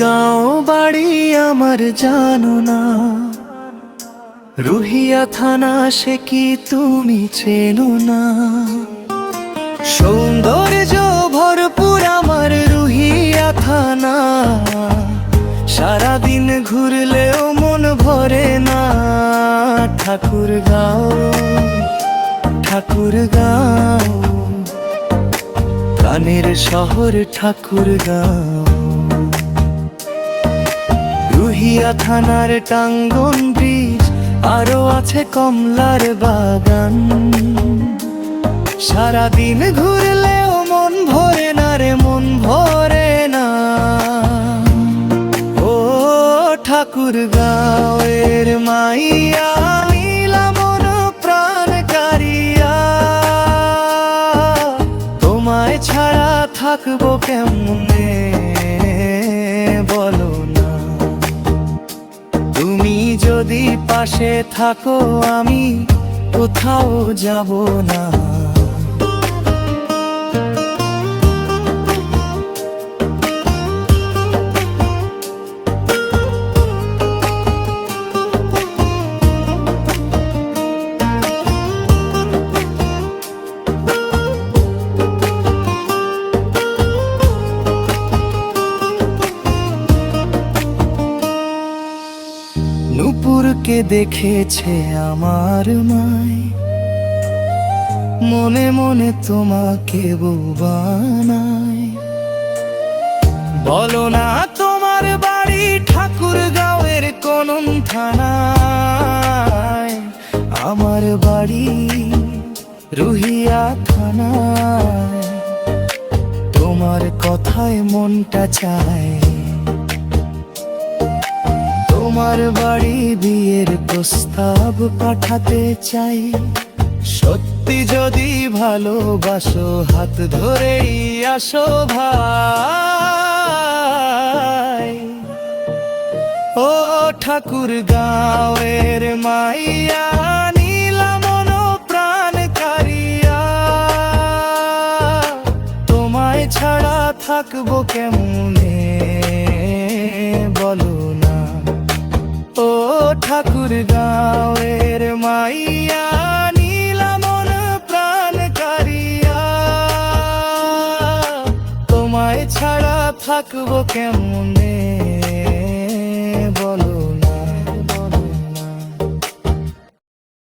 গাঁও বাড়ি আমার জানো না, রুহিয়া থানা সে কি তুমি চেনো না? সৌন্দর্য ভরপুর আমার রুহিয়া থানা, সারাদিন ঘুরলেও মন ভরে না। ঠাকুরগাঁও ঠাকুরগাঁও, প্রাণের শহর ঠাকুরগাঁও। রুহিয়া থানার টাঙ্গন ব্রিজ, আরো আছে কমলার বাগান। সারাদিন ঘুরলেও মন ভরে না রে, মন ভরে না। ও ঠাকুরগাঁও এর মাইয়া, নীলা মন প্রাণ কারিয়া, তোমায় ছাড়া থাকবো কেমনে বলো না? তুমি যদি পাশে থাকো আমি কোথাও যাব না। নূপুরকে দেখেছে আমার মাই, মনে মনে তোমাকে বউ বানায়। বলো না তোমার বাড়ি ঠাকুরগাঁওয়ের কোন থানায়? আমার বাড়ি রুহিয়া থানায়। তোমার কথায় মনটা চায়, তোমার বাড়ি বিয়ের প্রস্তাব পাঠাতে চাই। সত্যি যদি ভালোবাসো হাত ধরেই আসো ভাই। ও ঠাকুরগাঁওয়ের মাইয়া, নীলা মন প্রাণ কারিয়া, তোমায় ছাড়া থাকবো কেমনে বলো না? ও ঠাকুরগাঁওয়ের মাইয়া, নীলা মন প্রাণ কারিয়া, তোমায় ছাড়া থাকবো কেমনে